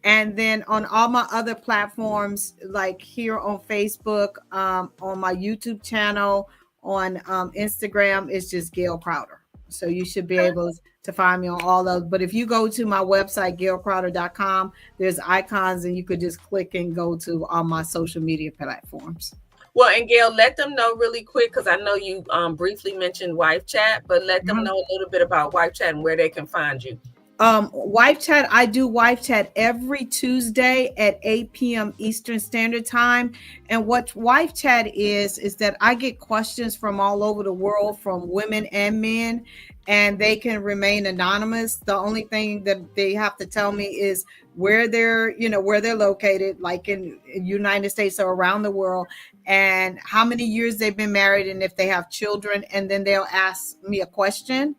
And then on all my other platforms, like here on Facebook, on my YouTube channel, on Instagram, it's just Gail Crowder. So you should be able to find me on all those. But if you go to my website, GailCrowder.com, there's icons and you could just click and go to all my social media platforms. Well, and Gail, let them know really quick, because I know you briefly mentioned Wife Chat, but let them know a little bit about Wife Chat and where they can find you. Wife Chat, I do Wife Chat every Tuesday at 8 p.m. Eastern Standard Time. And what Wife Chat is that I get questions from all over the world, from women and men, and they can remain anonymous. The only thing that they have to tell me is where they're located, like in United States or around the world, and how many years they've been married, and if they have children, and then they'll ask me a question.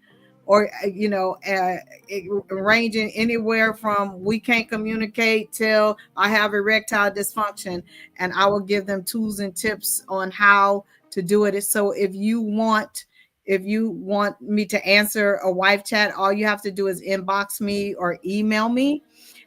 Or, ranging anywhere from we can't communicate till I have erectile dysfunction, and I will give them tools and tips on how to do it. So if you want me to answer a Wife Chat, all you have to do is inbox me or email me,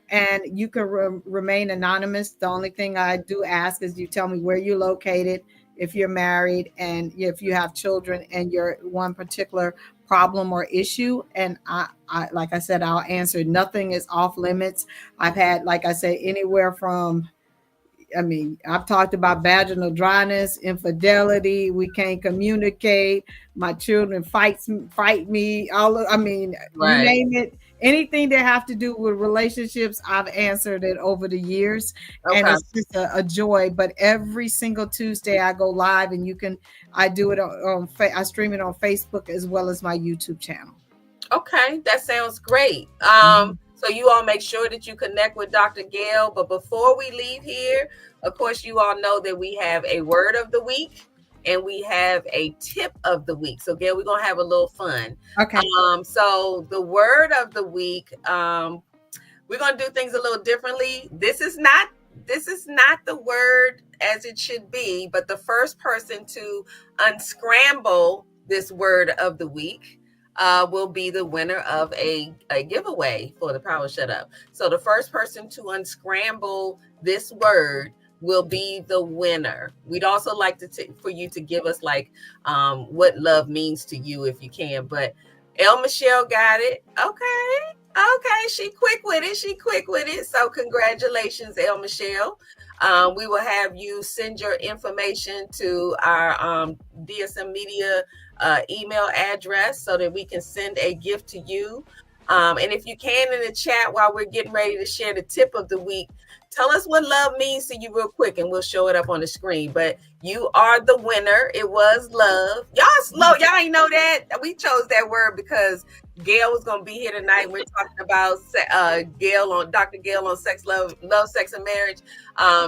and you can remain anonymous. The only thing I do ask is you tell me where you're located, if you're married, and if you have children, and your one particular problem or issue, and I like I said, I'll answer. Nothing is off limits. I've had, like I said, anywhere from, I've talked about vaginal dryness, infidelity, we can't communicate, my children fight me, Right. You name it. Anything that have to do with relationships, I've answered it over the years. Okay. And it's just a joy. But every single Tuesday I go live, and I do it I stream it on Facebook as well as my YouTube channel. Okay, that sounds great. So you all make sure that you connect with Dr. Gail. But before we leave here, of course, you all know that we have a word of the week and we have a tip of the week. So Gail, we're going to have a little fun. Okay. So the word of the week, we're going to do things a little differently. This is not the word as it should be, but the first person to unscramble this word of the week will be the winner of a giveaway for the Power Shut Up. So the first person to unscramble this word will be the winner. We'd also like for you to give us what love means to you if you can. But El Michelle got it. Okay. She quick with it. So congratulations, El Michelle. We will have you send your information to our DSM Media email address so that we can send a gift to you. And if you can, in the chat while we're getting ready to share the tip of the week, tell us what love means to you real quick, and we'll show it up on the screen. But you are the winner. It was love. Y'all slow. Y'all ain't know that. We chose that word because Gail was going to be here tonight. We're talking about Dr. Gail on sex, love, sex, and marriage.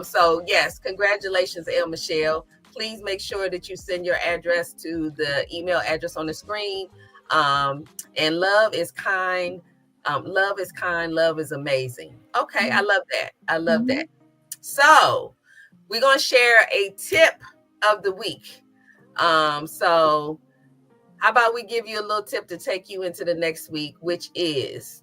So yes, congratulations, El Michelle. Please make sure that you send your address to the email address on the screen. And love is kind. Love is kind. Love is amazing. Okay, I love that. I love that. So we're going to share a tip of the week. So how about we give you a little tip to take you into the next week, which is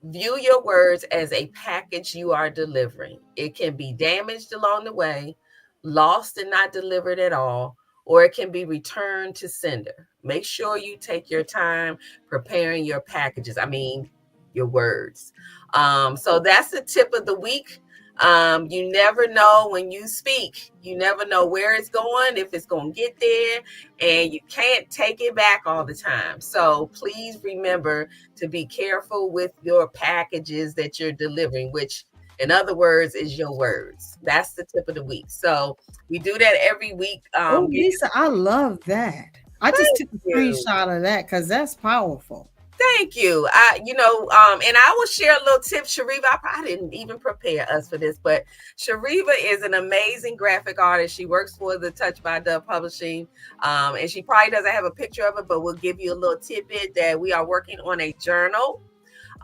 view your words as a package you are delivering. It can be damaged along the way, lost and not delivered at all, or it can be returned to sender. Make sure you take your time preparing your packages. I mean, your words. So that's the tip of the week. You never know when you speak. You never know where it's going, if it's going to get there, and you can't take it back all the time. So please remember to be careful with your packages that you're delivering, which in other words is your words. That's the tip of the week. So we do that every week. Oh, Lisa, I love that. I just took a screenshot of that because that's powerful. Thank you. And I will share a little tip. Shariva, I didn't even prepare us for this, but Shariva is an amazing graphic artist. She works for the Touch by Dove Publishing. And she probably doesn't have a picture of it, but we'll give you a little tidbit that we are working on a journal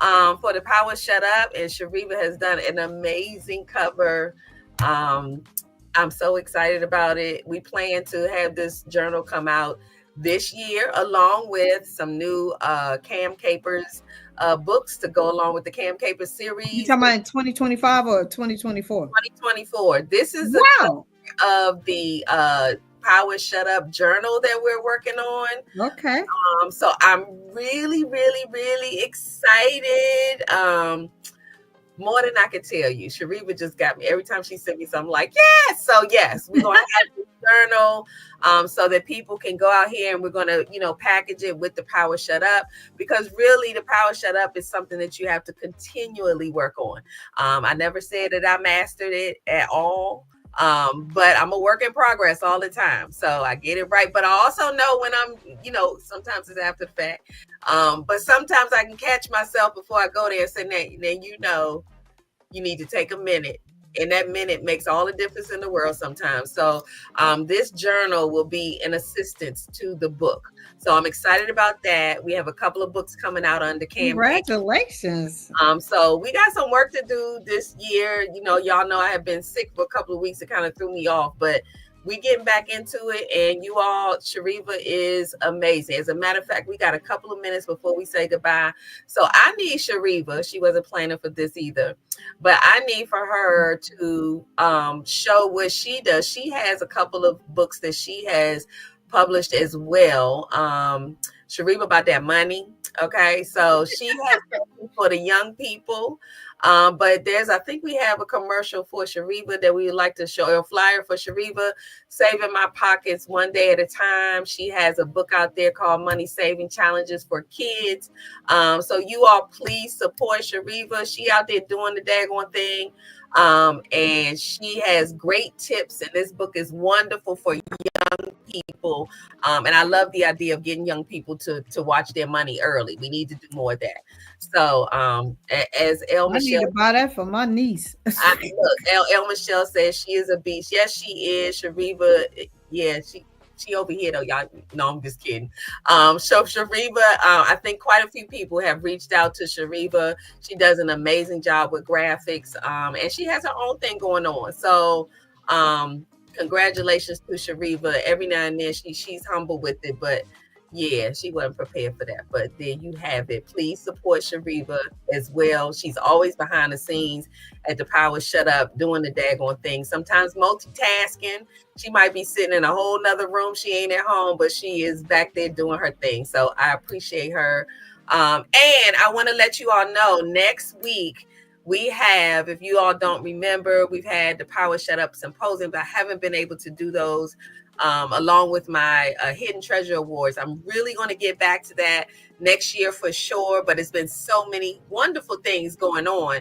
for the Power Shut Up. And Shariva has done an amazing cover. I'm so excited about it. We plan to have this journal come out this year, along with some new Cam Capers books to go along with the Cam Capers series. You talking about 2025 or 2024? 2024. This is of the Power Shut Up journal that we're working on. Okay. So I'm really, really, really excited. More than I can tell you. Shariva just got me. Every time she sent me something, like, yes. So yes, we're going to have this journal so that people can go out here and we're going to, package it with the Power Shut Up, because really the Power Shut Up is something that you have to continually work on. I never said that I mastered it at all. But I'm a work in progress all the time. So I get it right. But I also know when I'm, sometimes it's after the fact. But sometimes I can catch myself before I go there and say, then you need to take a minute. And that minute makes all the difference in the world sometimes. So this journal will be an assistance to the book. So I'm excited about that. We have a couple of books coming out under Cam. Congratulations. So we got some work to do this year. Y'all know I have been sick for a couple of weeks. It kind of threw me off, but we getting back into it. And you all, Shariva is amazing. As a matter of fact, we got a couple of minutes before we say goodbye. So I need Shariva. She wasn't planning for this either, but I need for her to show what she does. She has a couple of books that she has published as well. Shariva about that money. Okay. So she has something for the young people. But I think we have a commercial for Shariva that we would like to show, a flyer for Shariva, Saving My Pockets One Day at a Time. She has a book out there called Money Saving Challenges for Kids. So you all please support Shariva. She out there doing the daggone thing. And she has great tips, and this book is wonderful for young people. And I love the idea of getting young people to watch their money early. We need to do more of that. So as El Michelle, I need to buy that for my niece. El Michelle says she is a beast. Yes, she is. Shariva, yeah, she over here though, y'all. No, I'm just kidding. So Shariva, I think quite a few people have reached out to Shariva. She does an amazing job with graphics, and she has her own thing going on. So congratulations to Shariva. Every now and then she's humble with it, but yeah, she wasn't prepared for that. But there you have it. Please support Shariva as well. She's always behind the scenes at the Power Shut Up doing the daggone thing. Sometimes multitasking. She might be sitting in a whole nother room. She ain't at home, but she is back there doing her thing. So I appreciate her. And I want to let you all know next week we have, if you all don't remember, we've had the Power Shut Up Symposium, but I haven't been able to do those along with my Hidden Treasure Awards. I'm really going to get back to that next year for sure, but it's been so many wonderful things going on.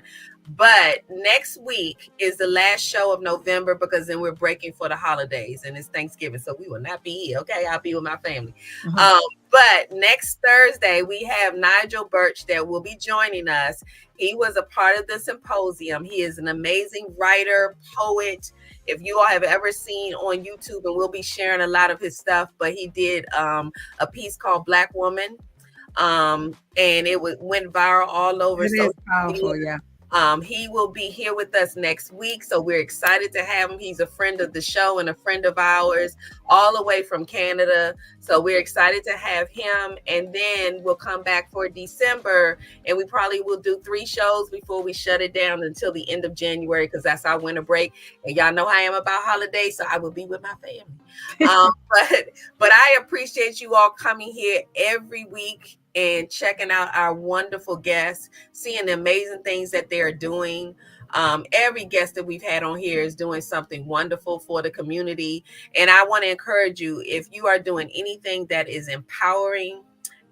But next week is the last show of November, because then we're breaking for the holidays and it's Thanksgiving. So we will not be here. Okay. I'll be with my family. But next Thursday, we have Nigel Birch that will be joining us. He was a part of the symposium. He is an amazing writer, poet. If you all have ever seen on YouTube, and we'll be sharing a lot of his stuff, but he did a piece called Black Woman. And it went viral all over. It is powerful, yeah. He will be here with us next week, so we're excited to have him. He's a friend of the show and a friend of ours, all the way from Canada. So we're excited to have him, and then we'll come back for December, and we probably will do 3 shows before we shut it down until the end of January, because that's our winter break. And y'all know how I am about holidays, so I will be with my family. But I appreciate you all coming here every week and checking out our wonderful guests, seeing the amazing things that they're doing. Every guest that we've had on here is doing something wonderful for the community. And I want to encourage you, if you are doing anything that is empowering,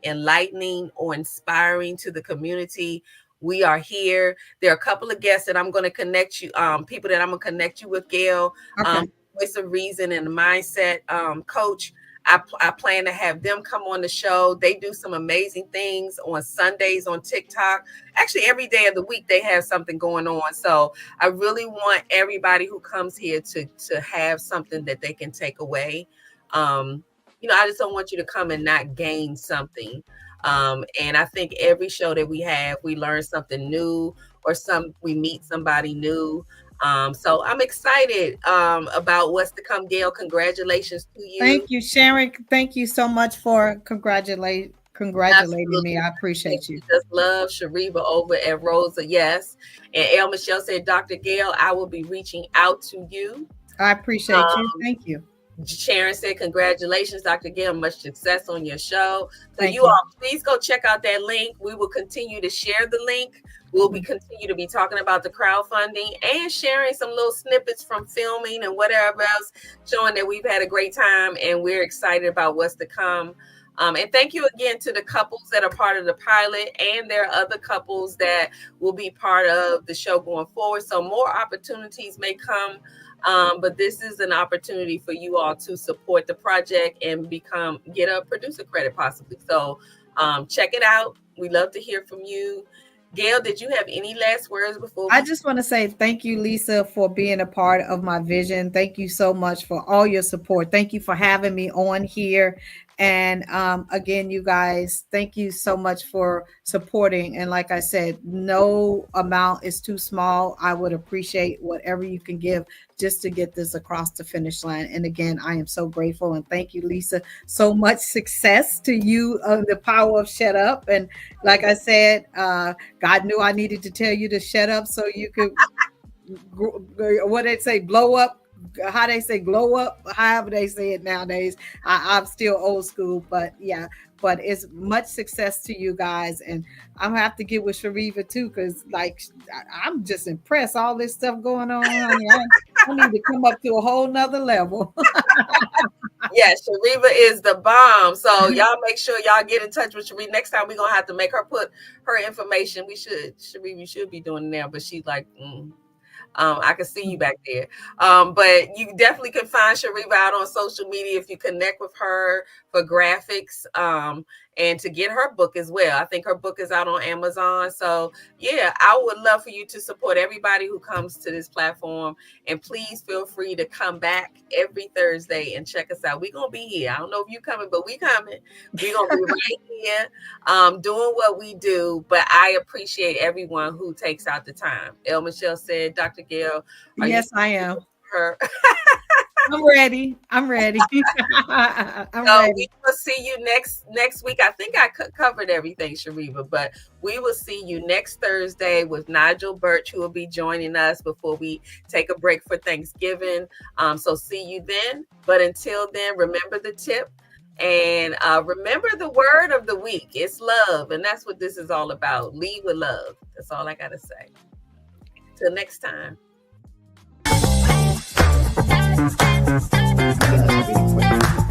enlightening, or inspiring to the community, we are here. There are a couple of guests that I'm going to connect you, people that I'm going to connect you with, Gail. Okay. Voice of Reason and Mindset coach. I plan to have them come on the show. They do some amazing things on Sundays on TikTok. Actually, every day of the week, they have something going on. So I really want everybody who comes here to have something that they can take away. I just don't want you to come and not gain something. And I think every show that we have, we learn something new, or we meet somebody new. So I'm excited about what's to come. Gail, congratulations to you. Thank you, Sharon. Thank you so much for congratulating me. I appreciate you. Just love Shariva over at Rosa. Yes. And El Michelle said, Dr. Gail, I will be reaching out to you. I appreciate you. Thank you. Sharon said, congratulations, Dr. Gail. Much success on your show. So Thank you all, please go check out that link. We will continue to share the link. We'll continue to be talking about the crowdfunding and sharing some little snippets from filming and whatever else, showing that we've had a great time and we're excited about what's to come. And thank you again to the couples that are part of the pilot, and there are other couples that will be part of the show going forward. So more opportunities may come, but this is an opportunity for you all to support the project and get a producer credit possibly. So check it out. We love to hear from you. Gail, did you have any last words before? I just want to say thank you, Lisa, for being a part of my vision. Thank you so much for all your support. Thank you for having me on here. And again, you guys, thank you so much for supporting. And like I said, no amount is too small. I would appreciate whatever you can give just to get this across the finish line. And again, I am so grateful. And thank you, Lisa. So much success to you on the power of shut up. And like I said, God knew I needed to tell you to shut up so you could, what they say, blow up. How they say glow up, however they say it nowadays. I'm still old school, but yeah, but it's much success to you guys. And I'm gonna have to get with Shariva too, because like I'm just impressed. All this stuff going on. I need to come up to a whole nother level. Yeah, Shariva is the bomb. So y'all make sure y'all get in touch with Shariva. Next time we're gonna have to make her put her information. Shariva should be doing it now, but she's like, I can see you back there. But you definitely can find Shariva out on social media if you connect with her for graphics, and to get her book as well. I think her book is out on Amazon. So yeah, I would love for you to support everybody who comes to this platform. And please feel free to come back every Thursday and check us out. We're going to be here. I don't know if you're coming, but we coming. We're going to be right here doing what we do. But I appreciate everyone who takes out the time. El Michelle said, Dr. Gail. Yes, I am. Her? I'm ready. I'm ready. We will see you next week. I think I covered everything, Shariva, but we will see you next Thursday with Nigel Birch, who will be joining us before we take a break for Thanksgiving. So see you then. But until then, remember the tip and remember the word of the week. It's love. And that's what this is all about. Lead with love. That's all I got to say. Until next time. Yeah, really quick.